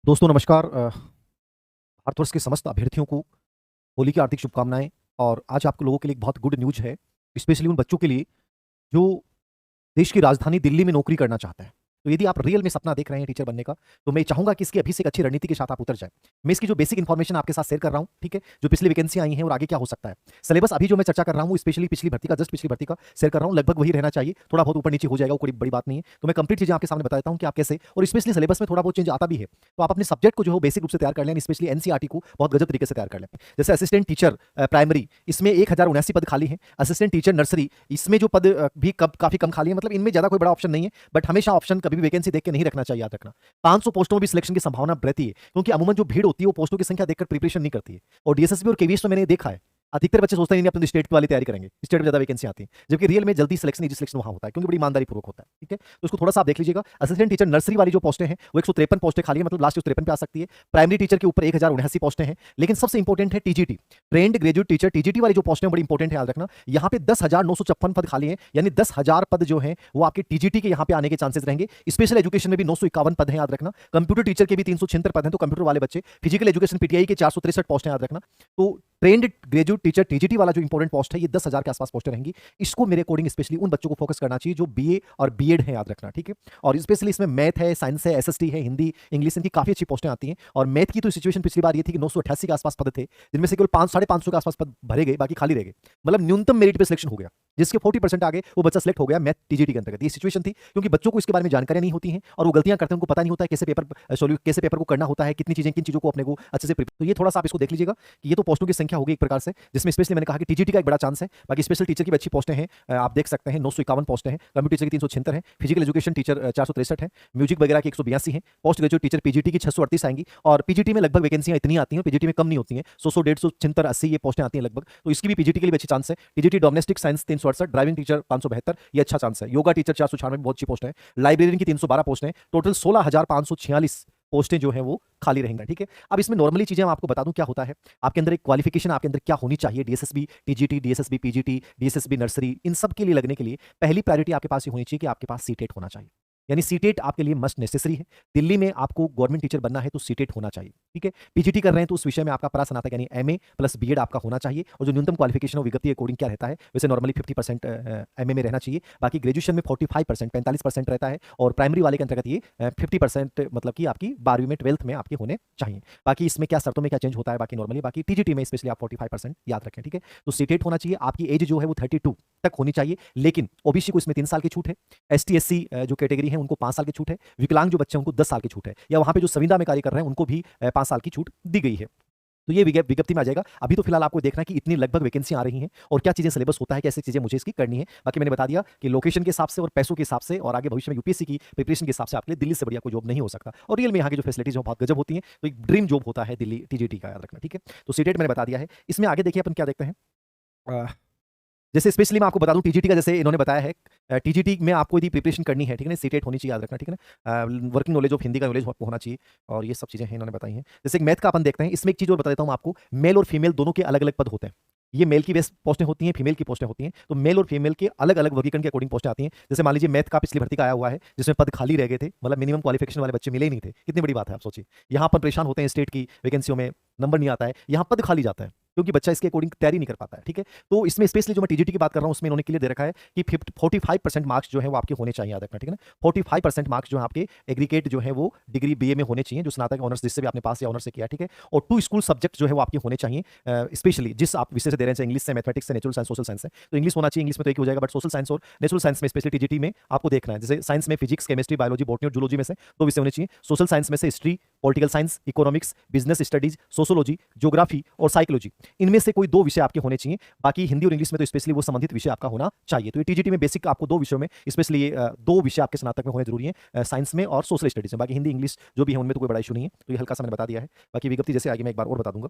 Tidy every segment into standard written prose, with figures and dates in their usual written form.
दोस्तों नमस्कार। भारतवर्ष के समस्त अभ्यर्थियों को होली की हार्दिक शुभकामनाएं। और आज आप लोगों के लिए एक बहुत गुड न्यूज़ है, स्पेशली उन बच्चों के लिए जो देश की राजधानी दिल्ली में नौकरी करना चाहता है। तो यदि आप रियल में सपना देख रहे हैं टीचर बनने का, तो मैं चाहूंगा कि इसकी अभी से एक अच्छी रणनीति के साथ आप उतर जाएं। मैं इसकी जो बेसिक इन्फॉर्मेशन आपके साथ शेयर कर रहा हूं, ठीक है, जो पिछली वैकेंसी आई हैं और आगे क्या हो सकता है। सिलेबस अभी जो मैं चर्चा कर रहा हूं स्पेशली पिछली भर्ती का, जस्ट पिछली भर्ती का शेयर कर रहा हूं, लगभग वही रहना चाहिए, थोड़ा बहुत ऊपर नीचे हो जाएगा, वो कोई बड़ी बात नहीं है। तो मैं कंप्लीट चीजें आपके सामने बता देता हूं कि आप कैसे, और स्पेशली सिलेबस में थोड़ा बहुत चेंज आता भी है, तो आप अपने सब्जेक्ट को जो है बेसिक रूप से तैयार कर लें, स्पेशली एनसीईआरटी को बहुत गजब तरीके से तैयार कर लें। जैसे असिस्टेंट टीचर प्राइमरी, इसमें 1079 पद खाली हैं। असिस्टेंट टीचर नर्सरी, इसमें जो पद भी काफी कम खाली है, मतलब इनमें ज्यादा कोई बड़ा ऑप्शन नहीं है, बट हमेशा ऑप्शन कभी भी वैकेंसी देख के नहीं रखना चाहिए, याद रखना। 500 पोस्टों में भी सिलेक्शन की संभावना रहती है, क्योंकि अमूमन जो भीड़ होती है वो पोस्टों की संख्या देखकर प्रिपरेशन नहीं करती है। और डीएसएसबी और केवीएस तो मैंने देखा है, अधिकतर बच्चे सोचते हैं नहीं अपने स्टेट वाली तैयारी करेंगे, स्टेट में ज्यादा वैकेंसी आती है, जबकि रियल में जल्दी सिलेक्शन इजी सिलेक्शन वहां होता है, क्योंकि बड़ी ईमानदारी पूर्वक होता है। ठीक है, तो इसको थोड़ा सा आप देख लीजिएगा। असिस्टेंट टीचर नर्सरी वाली जो पोस्टें हैं वो 153 पोस्टें खाली है, मतलब लास्ट 53 पे आ सकती है। प्राइमरी टीचर के ऊपर 1079 पोस्टें हैं। लेकिन सबसे इंपॉर्टेंट है TGT, trained graduate teacher, TGT वाली जो पोस्टें हैं बड़ी इंपॉर्टेंट है, याद रखना। यहाँ पे 10,956 पद खाली है, यानी 10,000 पद जो है वो आपके टीजीटी के यहाँ पे आने के चांसेस रहेंगे। स्पेशल एजुकेशन में भी 951 पद है, याद रखना। कंप्यूटर टीचर के भी 376 पद हैं, तो कंप्यूटर वाले बच्चे। फिजिकल एजुकेशन पीटीआई के 463 पोस्ट हैं, याद रखना। तो ट्रेंड ग्रेजुएट टीचर टीजीटी वाला जो इंपॉर्टेंट पोस्ट है, ये 10,000 के आसपास पोस्टें रहेंगी। इसको मेरे अकॉर्डिंग स्पेशली उन बच्चों को फोकस करना चाहिए जो बीए और बीएड है, याद रखना। ठीक है, और स्पेशली इसमें मैथ है, साइंस है, एसएसटी है, हिंदी, इंग्लिश, इनकी काफी अच्छी पोस्टें आती हैं। और मैथ की तो सिचुएशन पिछली बार ये थी कि 988 के आसपास पद थे, जिनमें से केवल 500-550 के आसपास पद भरे गए, बाकी खाली रह गए। मतलब न्यूनतम मेरिट पे सिलेक्शन हो गया, जिसके 40% आगे वो बच्चा सेलेक्ट हो गया मैथ टीजीटी के अंतर्गत। ये सिचुएशन थी, क्योंकि बच्चों को इसके बारे में जानकारी नहीं होती है और वो गलतियां करते हैं, उनको पता नहीं होता है कैसे पेपर को करना होता है, कितनी चीजें, किन चीजों को अपने को अच्छे से तो ये थोड़ा सा आप इसको देख लीजिएगा कि ये तो पोस्टों की संख्या होगी एक प्रकार से, जिसमें स्पेशली मैंने कहा कि टीजीटी का एक बड़ा चांस है। बाकी स्पेशल टीचर की भी अच्छी पोस्टें हैं, आप देख सकते हैं 951 पोस्टें हैं। कंप्यूटर टीचर की 376 है, फिजिकल एजुकेशन टीचर 463 है, म्यूजिक वगैरह की 182 है। पोस्ट ग्रेजुएट टीचर पीजीटी की 638 आएंगी, और पीजीटी में लगभग वैकेंसियां इतनी आती हैं, पीजीटी में कम नहीं होती हैं, 100 150 76 80 ये पोस्टें आती हैं लगभग। तो इसकी भी पीजीटी के लिए अच्छी चांस है। TGT domestic science 368, driving teacher 572, ये अच्छा चांस है। योगा टीचर 496 बहुत अच्छी पोस्ट है। लाइब्रेरियन की 312 पोस्ट है। टोटल 16,546 पोस्टें जो हैं वो खाली रहेंगी। ठीक है, अब इसमें नॉर्मली चीजें मैं आपको बता दूं क्या होता है। आपके अंदर एक क्वालिफिकेशन आपके अंदर क्या होनी चाहिए, DSSB TGT, DSSB PGT, DSSB nursery, इन सब के लिए लगने के लिए पहली प्रायोरिटी आपके पास ये होनी चाहिए कि आपके पास सीटेट होना चाहिए। यानी सीटेट आपके लिए मस्ट नेसेसरी है। दिल्ली में आपको गवर्नमेंट टीचर बनना है तो सीटेट होना चाहिए। ठीक है, पीजीटी कर रहे हैं तो उस विषय में आपका स्नातक यानी एमए प्लस बीएड आपका होना चाहिए। और जो न्यूनतम क्वालिफिकेशन विज्ञप्ति अकॉर्डिंग क्या रहता है, वैसे नॉर्मली 50% एमए में रहना चाहिए। बाकी ग्रेजुएशन में 45% 45% रहता है, और प्राइमरी वाले के अंतर्गत ये 50% मतलब कि आपकी 12वीं में 12th में आपके होने चाहिए। बाकी इसमें क्या शर्तों में क्या चेंज होता है बाकी नॉर्मली, बाकी टीजीटी में स्पेशली आप 45% याद रखें। ठीक है, तो सीटेट होना चाहिए। आपकी एज जो है वो 32 तक होनी चाहिए, लेकिन ओबीसी को इसमें 3 साल की छूट है। एसटी एससी जो कैटेगरी है उनको 5 साल की छूट है। विकलांग जो बच्चे हैं उनको 10 साल की छूट है, या वहां पे जो संविदा में कार्य कर रहे हैं उनको भी 5 साल की छूट दी गई है। तो ये विज्ञप्ति में आ जाएगा। अभी तो फिलहाल आपको देखना है कि इतनी लगभग वैकेंसी आ रही हैं और क्या चीजें सिलेबस होता है, कैसे चीजें मुझे इसकी करनी है। बाकी मैंने बता दिया कि लोकेशन के हिसाब से और पैसों के हिसाब से और आगे भविष्य में यूपीएससी की प्रिपरेशन के हिसाब से आपके लिए दिल्ली से बढ़िया कोई जॉब नहीं हो सकता। और रियल में यहाँ की जो फैसिलिटीज है बहुत गजब होती हैं, तो एक ड्रीम जॉब होता है दिल्ली टीजीटी का, याद रखना। ठीक है, तो सीटेट मैंने बता दिया है। इसमें आगे देखिए अपन क्या देखते हैं। जैसे स्पेशली मैं आपको बता दूं टीजीटी का, जैसे इन्होंने बताया है टीजीटी में आपको यदि प्रिपरेशन करनी है, ठीक है ना, सीटेट होनी चाहिए, याद रखना। ठीक है ना, वर्किंग नॉलेज ऑफ हिंदी का नॉलेज आपको होना चाहिए, और ये सब चीजें हैं इन्होंने बताई हैं। जैसे एक मैथ का अपन देखते हैं, इसमें एक चीज और बता देता हूं आपको, मेल और फीमेल दोनों के अलग अलग पद होते हैं। ये मेल की बेस्ट पोस्टें होती हैं, फीमेल की पोस्टें होती हैं, तो मेल और फीमेल के अलग अलग वर्गीकरण के अकॉर्डिंग पोस्टें आती हैं। जैसे मान लीजिए मैथ का पिछली भर्ती का आया हुआ है, जिसमें पद खाली रह गए थे, मतलब मिनिमम क्वालिफिकेशन वाले बच्चे मिले ही नहीं थे। कितनी बड़ी बात है, आप सोचिए। यहाँ पर परेशान होते हैं, स्टेट की वैकेंसियों में नंबर नहीं आता है, यहाँ पद खाली जाता है क्योंकि बच्चा इसके अकॉर्डिंग तैयारी नहीं कर पाता है। ठीक है, तो इसमें स्पेशली जो मैं टीजीटी की बात कर रहा हूं उसमें इन्होंने क्लियर दे रखा है कि 45% मार्क्स जो है वो आपके होने चाहिए, याद रखना। ठीक है ना, 45% मार्क्स जो है आपके एग्रीगेट जो है वो डिग्री बीए में होने चाहिए, जो स्नातक ऑनर्स जिससे भी आपने पास या ऑनर्स से किया। ठीक है, और 2 स्कूल सब्जेक्ट जो है वो आपके होने चाहिए, स्पेशली जिस आप विषय से दे रहे हैं, इंग्लिश से, मैथमेटिक्स से, नेचुरल साइंस, सोशल साइंस से, तो इंग्लिश होना चाहिए। इंग्लिश में तो एक हो जाएगा, बट सोशल साइंस और नेचुरल साइंस में स्पेशली टीजीटी में आपको देखना है। जैसे साइंस में फिजिक्स, केमिस्ट्री, बायोलॉजी, बॉटनी और जूलॉजी में से 2 विषय होने चाहिए। सोशल साइंस में से history, political science, economics, business studies, sociology, geography और साइकोलॉजी, इनमें से कोई 2 विषय आपके होने चाहिए। बाकी हिंदी और इंग्लिश में तो स्पेशली वो संबंधित विषय आपका होना चाहिए। तो ये टीजीटी में बेसिक आपको 2 विषयों में स्पेशली ये 2 विषय आपके स्नातक में होने जरूरी है, साइंस में और सोशल स्टडीज में। बाकी हिंदी इंग्लिश जो भी है उनमें तो कोई बड़ा इशू नहीं है, तो ये हल्का सा मैंने बता दिया है। बाकी विज्ञप्ति जैसे आगे मैं एक बार और बता दूंगा।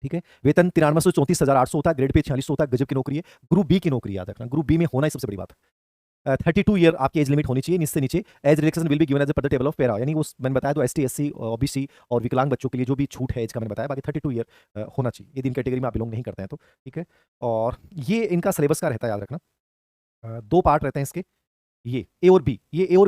ठीक है, वेतन 93 से 34,800 होता है, ग्रेड पे 46 होता है, गजब की नौकरी है। ग्रुप बी की नौकरी, याद रखना, ग्रुप बी में होना ही सबसे बड़ी बात। 32 ईयर आपकी एज लिमिट होनी चाहिए, इससे नीचे age relaxation will be given as per the table of para, यानी वो मैंने बताया तो एसटी एससी ओबीसी और विकलांग बच्चों के लिए जो भी छूट है एज का मैंने बताया। बाकी 32 ईयर होना चाहिए यदि इन कैटेगरी में आप बिलोंग नहीं करते हैं तो। ठीक है, और ये इनका सिलेबस का रहता है, याद रखना। 2 पार्ट रहते हैं इसके, ये ए और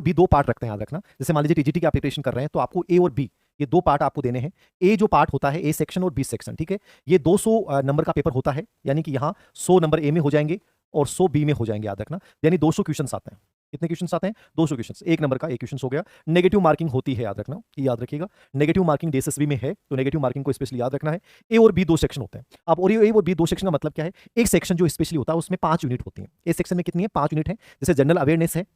बी 2 पार्ट रखते हैं, याद रखना। जैसे मान लीजिए टीजीटी की आप प्रिपरेशन कर रहे हैं तो आपको ए और बी ये 2 पार्ट आपको देने हैं। ए जो पार्ट होता है, ए सेक्शन और बी सेक्शन, ठीक है? ये 200 नंबर का पेपर होता है, यानी कि यहाँ 100 नंबर ए में हो जाएंगे और 100 बी में हो जाएंगे, याद रखना। यानी 200 क्वेश्चंस आते हैं। कितने क्वेश्चंस आते हैं? 200 क्वेश्चंस। 1 नंबर का एक क्वेश्चन हो गया। नेगेटिव मार्किंग होती है, याद रखना, ये याद रखिएगा। नेगेटिव मार्किंग डीएसएसबी में है, तो नेगेटिव मार्किंग को स्पेशली याद रखना है। ए और बी 2 सेक्शन होते हैं। अब और ए और बी 2 सेक्शन का मतलब क्या है? एक सेक्शन जो स्पेशली होता है उसमें 5 यूनिट होती हैं। ए सेक्शन में कितनी है? 5 यूनिट है। जैसे जनरल अवेयरनेस है,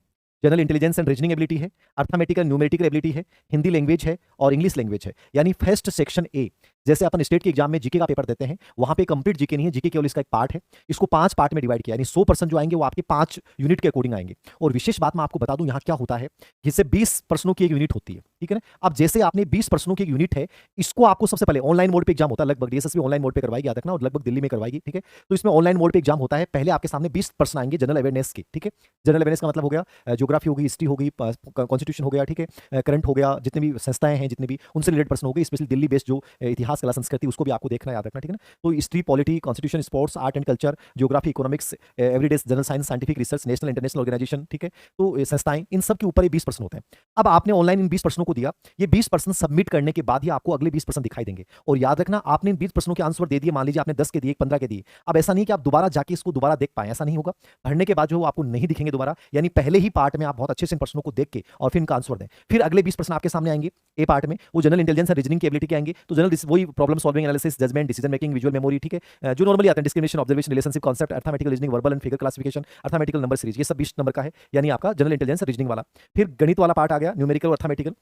general intelligence and reasoning ability है, अर्थमेटिकल न्यूमेरिकल एबिलिटी है, हिंदी लैंग्वेज है और इंग्लिश लैंग्वेज है। यानी फर्स्ट सेक्शन ए, जैसे अपन स्टेट के एग्जाम में जीके का पेपर देते हैं, वहां पे कंप्लीट जीके नहीं है, जीके केवल इसका एक पार्ट है। इसको 5 पार्ट में डिवाइड किया, यानी 100% जो आएंगे वो आपके 5 यूनिट के अकॉर्डिंग आएंगे। और विशेष बात मैं आपको बता दूं, यहाँ क्या होता है, जैसे 20 प्रश्नों की एक यूनिट होती है, ठीक है ना? अब जैसे आपने 20 प्रश्नों की एक यूनिट है, इसको आपको सबसे पहले ऑनलाइन मोड पे एग्जाम होता है, लगभग डीएसएसबी ऑनलाइन मोड पे करवाएगी, याद रखना, और लगभग दिल्ली में करवाएगी, ठीक है? तो इसमें ऑनलाइन मोड पे एग्जाम होता है। पहले आपके सामने 20 प्रश्न आएंगे जनरल अवेयरनेस के, ठीक है? जनरल अवेयरनेस का मतलब हो गया ज्योग्राफी हो गई, हिस्ट्री हो गई, कॉन्स्टिट्यूशन हो गया, ठीक है? करंट हो गया, जितने भी संस्थाएं हैं, जितने भी उनसे रिलेटेड प्रश्न हो गए, स्पेशली दिल्ली बेस्ड जो इतिहास, कला, संस्कृति, उसको भी आपको देखना, याद रखना, ठीक है ना? तो history, polity, constitution, sports, art and culture, geography, economics, everyday general science, scientific research, national international organisation, ठीक है? तो संस्थाएं, इन सब के ऊपर ये 20 प्रश्न होते हैं। अब आपने ऑनलाइन इन 20 प्रश्नों को दिया, ये 20 प्रश्न सबमिट करने के बाद ही आपको अगले 20 प्रश्न दिखाई देंगे। और याद रखना, आपने इन 20 प्रश्नों के आंसर दे दिए, मान लीजिए आपने 10 के दिए, 15 के दिए, अब ऐसा नहीं कि आप दोबारा जाके इसको दोबारा देख पाए, ऐसा नहीं होगा। भरने के बाद जो आपको नहीं दिखेंगे दोबारा, यानी पहले ही पार्ट में आप बहुत अच्छे से इन प्रश्नों को देख के और फिर इनका आंसर दें। फिर अगले 20 प्रश्न आपके सामने आएंगे ए पार्ट में, वो जनरल इंटेलिजेंस और रीजनिंग की एबिलिटी के आएंगे। तो जनरल वही problem solving, analysis, judgement, decision making, visual memory, ठीक है? जो नॉर्मली आते हैं, discrimination, observation, relationship, concept, arithmetical reasoning, verbal and figure classification, arithmetical number series, ये सब 20 नंबर का है, यानी आपका जनरल इंटेलिजेंस रीजनिंग वाला। फिर गणित वाला पार्ट आ गया, न्यूमेरिकल और अर्थमेटिकल।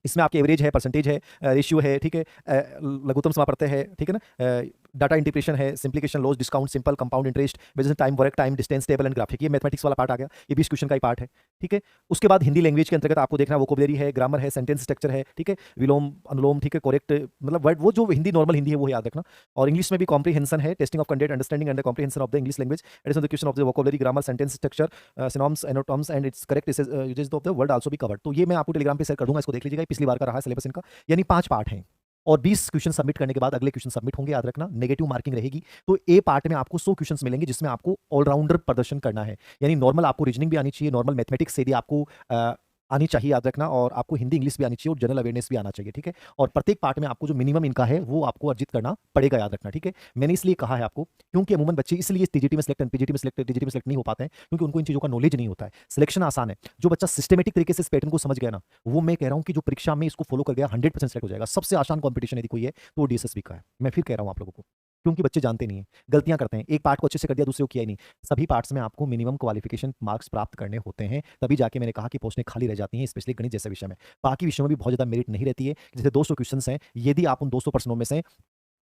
इसमें आपके एवरेज है, परसेंटेज है, रेशियो है, ठीक है? लघुत्तम समापत्ति है, ठीक है ना? डाटा इंटीग्रेशन है, simplification, loss, discount, simple, compound interest, business time, work time, distance, table and graphic, ये मैथमेटिक्स वाला पार्ट आ गया। ये 20 क्वेश्चन का ही पार्ट है, ठीक है? उसके बाद हिंदी लैंग्वेज के अंतर्गत आपको देखना वोकैबुलरी है, ग्रामर है, सेंटेंस स्ट्रक्चर है, ठीक है? विलोम, अनुलोम, ठीक है? करेक्ट, मतलब वर्ड वो जो हिंदी नॉर्मल हिंदी है वो याद रखना। और इंग्लिश में भी कॉम्प्रीहेंशन है, testing of content, understanding and comprehension of the English language, addition the question of the vocabulary, grammar, sentence structure, synonyms, antonyms and its correct uses of the word also be covered. तो ये मैं आपको Telegram पे share कर दूंगा, इसको देख लीजिएगा, पिछली बार का रहा है सिलेबस इनका। यानी 5 पार्ट हैं और 20 क्वेश्चन सबमिट करने के बाद अगले क्वेश्चन सबमिट होंगे, याद रखना। नेगेटिव मार्किंग रहेगी, तो ए पार्ट में आपको 100 क्वेश्चंस मिलेंगे, जिसमें आपको ऑलराउंडर प्रदर्शन करना है। यानी नॉर्मल आपको रीजनिंग भी आनी चाहिए, नॉर्मल मैथमेटिक्स से भी आपको आनी चाहिए, याद रखना, और आपको हिंदी इंग्लिश भी आनी चाहिए और जनरल अवेयरनेस भी आना चाहिए, ठीक है? और प्रत्येक पार्ट में आपको जो मिनिमम इनका है वो आपको अर्जित करना पड़ेगा, याद रखना, ठीक है? मैंने इसलिए कहा है आपको, क्योंकि अमूमन बच्चे इसलिए टीजीटी में सिलेक्ट, पीजीटी में सिलेक्ट, टीजीटी में सिलेक्ट नहीं हो पाते हैं, क्योंकि उनको इन चीज़ों का नॉलेज नहीं होता है। सिलेक्शन आसान है, जो बच्चा सिस्टमेटिक तरीके से इस पैटर्न को समझ गया ना, वो मैं कह रहा हूँ कि जो परीक्षा में इसको फॉलो कर गया 100% सिलेक्ट हो जाएगा। सबसे आसान कॉम्पिटिशन यदि कोई है तो वो डीएसएसबी का है। मैं फिर कह रहा हूँ आप लोगों को, क्योंकि बच्चे जानते नहीं है, गलतियां करते हैं, एक पार्ट को अच्छे से कर दिया, दूसरे को किया ही नहीं। सभी पार्ट्स में आपको मिनिमम क्वालिफिकेशन मार्क्स प्राप्त करने होते हैं, तभी जाके मैंने कहा कि पोस्टें खाली रह जाती हैं, स्पेशली गणित जैसे विषय में। बाकी विषयों में भी बहुत ज्यादा मेरिट नहीं रहती है। जैसे 200 क्वेश्चंस हैं, यदि आप उन 200 प्रश्नों में से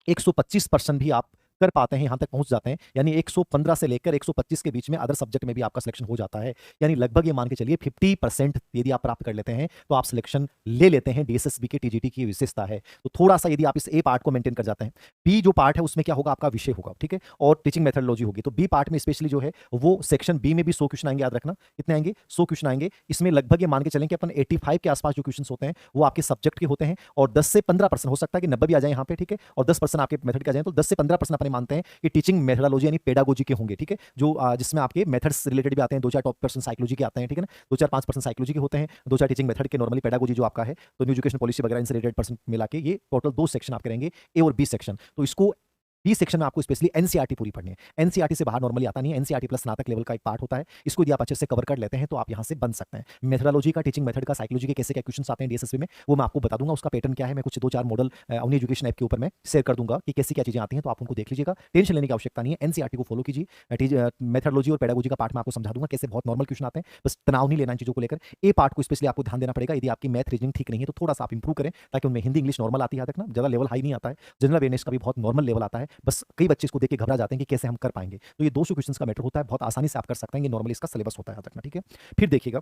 125% भी आप कर पाते हैं, यहां तक पहुंच जाते हैं, यानी 115 से लेकर 125 के बीच में अदर सब्जेक्ट में भी आपका सिलेक्शन हो जाता है। यानी लगभग ये मान के चलिए 50% यदि आप प्राप्त कर लेते हैं तो आप सिलेक्शन ले लेते हैं। डीएसएसबी के टीजीटी की विशेषता है। तो थोड़ा सा यदि आप इस ए पार्ट को मेंटेन कर जाते हैं, बी जो पार्ट है उसमें क्या होगा, आपका विषय होगा, ठीक है? और टीचिंग मेथडोलॉजी होगी। तो बी पार्ट में स्पेशली जो है वो सेक्शन बी में भी 100 क्वेश्चन आएंगे, याद रखना। कितने आएंगे? 100 क्वेश्चन आएंगे। इसमें लगभग ये मान के चलें कि अपन 85 के आसपास जो क्वेश्चन होते हैं वो आपके सब्जेक्ट के होते हैं, और 10 से 15% हो सकता है कि 90 भी आ जाए यहाँ पे, ठीक है? और 10% आपके मेथड के आ जाए, तो 10 से 15% अपने मानते हैं कि टीचिंग मेथडोलॉजी यानी पेडागोजी के होंगे, ठीक है? जो जिसमें आपके मेथड्स रिलेटेड भी आते हैं, 2-4 टॉप% साइकोलॉजी के आते हैं, ठीक है ना? 2-4-5% साइकोलॉजी के होते हैं, 2-4 टीचिंग मेथड के, नॉर्मली पेडागोजी जो आपका है, तो न्यू एजुकेशन पॉलिसी वगैरह इनसे रिलेटेड पर्सन मिला के ये टोटल 2 सेक्शन आपके रहेंगे, ए और बी सेक्शन। तो इसको बी सेक्शन में आपको स्पेशली एनसीईआरटी पूरी पढ़नी है। एनसीईआरटी से बाहर नॉर्मली आता नहीं है, एनसीईआरटी प्लस स्नातक लेवल का एक पार्ट होता है। इसको यदि आप अच्छे से कवर कर लेते हैं तो आप यहां से बन सकते हैं। मेथडोलॉजी का, टीचिंग मेथड का, साइकोलॉजी के कैसे क्या क्वेश्चंस आते हैं डीएसएसबी में, वो मैं आपको बता दूंगा। उसका पैटर्न क्या है, मैं कुछ 2-4 मॉडल अवनी एजुकेशन ऐप के ऊपर मैं शेयर कर दूंगा कि कैसी क्या चीजें आती हैं, तो आप उनको देख लीजिएगा। टेंशन लेने की आवश्यकता नहीं है, एनसीईआरटी को फॉलो कीजिए। मेथडोलॉजी और पेडागोजी का पार्ट मैं आपको समझा दूंगा कैसे बहुत नॉर्मल क्वेश्चन आते हैं, बस तनाव नहीं लेना इन चीजों को लेकर। ए पार्ट को स्पेशली आपको ध्यान देना पड़ेगा। यदि आपकी मैथ रीजनिंग ठीक नहीं है तो थोड़ा सा आप इंप्रूव करें, ताकि उनमें हिंदी इंग्लिश नॉर्मल आती है, याद रखना। ज्यादा लेवल हाई नहीं आता है। जनरल अवेयरनेस का भी बहुत नॉर्मल लेवल आता है, बस कई बच्चे इसको देख के घबरा जाते हैं कि कैसे हम कर पाएंगे। तो ये 200 क्वेश्चंस का मैटर होता है, बहुत आसानी से आप कर सकते हैं, ये नॉर्मली इसका सिलेबस होता है, याद रखना, ठीक है? फिर देखिएगा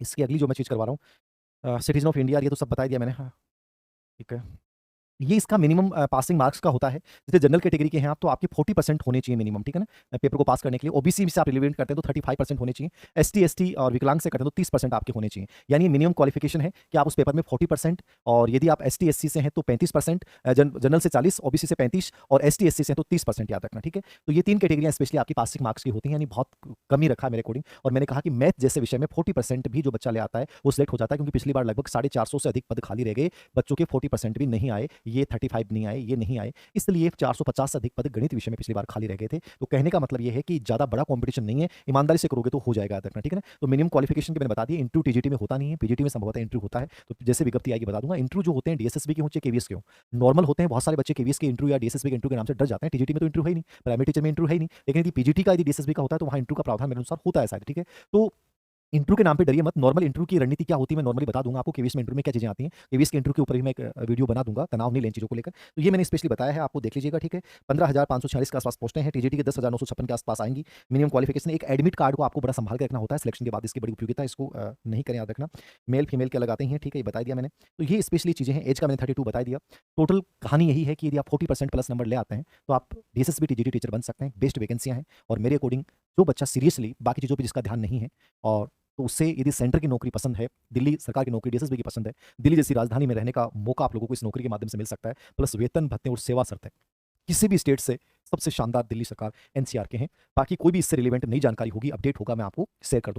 इसकी अगली जो मैं चीज करवा रहा हूँ, सिटीजन ऑफ इंडिया, ये तो सब बता दिया मैंने, हाँ, ठीक है। ये इसका मिनिमम पासिंग मार्क्स का होता है। जैसे जनरल कैटेगरी के हैं आप तो आपके 40% होने चाहिए मिनिमम, ठीक है ना? पेपर को पास करने के लिए। ओबीसी से आप रिलेवेंट करते हैं तो 35% होने चाहिए। एसटी, एसटी और विकलांग से करते हैं तो 30% आपके होने चाहिए। यानी मिनिमम क्वालिफिकेशन है कि आप उस पेपर में 40% और यदि आप एसटी, एससी से हैं तो 35%, जनरल से 40, ओबीसी से 35 और एसटी, एससी से हैं तो 30% याद रखना, ठीक है? तो ये 3 कैटेगरियाँ स्पेशली आपकी पासिंग मार्क्स की होती हैं, यानी बहुत कम ही रखा है मेरे अकॉर्डिंग। और मैंने कहा कि मैथ जैसे विषय में 40% भी जो बच्चा ले आता है वो सिलेक्ट हो जाता है, क्योंकि पिछली बार लगभग 450 से अधिक पद खाली रह गए, बच्चों के 40% भी नहीं आए, ये 35 नहीं आए, ये नहीं आए, इसलिए 450 से अधिक पद गणित विषय में पिछली बार खाली रह गए थे। तो कहने का मतलब ये है कि ज़्यादा बड़ा कॉम्पिटिशन नहीं है, ईमानदारी से करोगे तो हो जाएगा, याद रखना, ठीक है ना? तो मिनिमम क्वालिफिकेशन के मैंने बता दिया, इंटरव्यू टीजीटी में होता नहीं है, पीजीटी में संभवतः इंटरव्यू होता है, तो जैसे विज्ञप्ति आएगी बता दूंगा। इंटरव्यू जो होते हैं डीएसएसबी के हों चाहे केवीएस के हों, नॉर्मल होते हैं। बहुत सारे बच्चे केवीएस के इंटरव्यू या डीएसएसबी के इंटरव्यू के नाम से डर जाते हैं। टीजीटी में तो इंटरव्यू है ही नहीं, प्राइमरी टीचर में इंटरव्यू है ही नहीं, लेकिन यदि पीजीटी का यदि डीएसएसबी का होता है तो वहाँ इंटरव्यू का प्रावधान मेरे अनुसार होता है शायद, ठीक है? तो इंटरव्यू के नाम पे डरिए मत। नॉर्मल इंटरव्यू की रणनीति क्या होती है मैं नॉर्मली बता दूंगा आपको। केवीएस में इंटरव्यू में क्या चीजें आती हैं, केवीएस के इंटरव्यू के ऊपर भी मैं एक वीडियो बना दूंगा, तनाव नहीं लें चीजों को लेकर। तो ये मैंने स्पेशली बताया है, आपको देख लीजिएगा, ठीक है? 15,546 के आसपास पोस्टें हैं, टीजीटी के 10,956 के आसपास आएंगी। मिनिमम क्वालिफिकेशन, एक एडमिट कार्ड को आपको बड़ा संभाल के रखना होता है सिलेक्शन के बाद, इसकी बड़ी उपयोगिता है, इसको नहीं करें, याद रखना। मेल फीमेल के अलग आते हैं, ठीक है, ये बता दिया मैंने। तो ये स्पेशली चीजें हैं। एज का मैंने 32 बता दिया। टोटल कहानी यही है कि यदि आप 40% प्लस नंबर ले आते हैं तो आप डीएसएसबी टीजीटी टीचर बन सकते हैं। बेस्ट वैकेंसियां हैं, और मेरे अकॉर्डिंग जो बच्चा सीरियसली बाकी चीज़ों पे जिसका ध्यान नहीं है, और तो उससे यदि सेंटर की नौकरी पसंद है, दिल्ली सरकार की नौकरी डीएसएसबी की पसंद है, दिल्ली जैसी राजधानी में रहने का मौका आप लोगों को इस नौकरी के माध्यम से मिल सकता है, प्लस वेतन भत्ते और सेवा शर्तें किसी भी स्टेट से सबसे शानदार दिल्ली सरकार एनसीआर के हैं। बाकी कोई भी इससे रिलेवेंट नई जानकारी होगी, अपडेट होगा, मैं आपको शेयर कर दूंगा।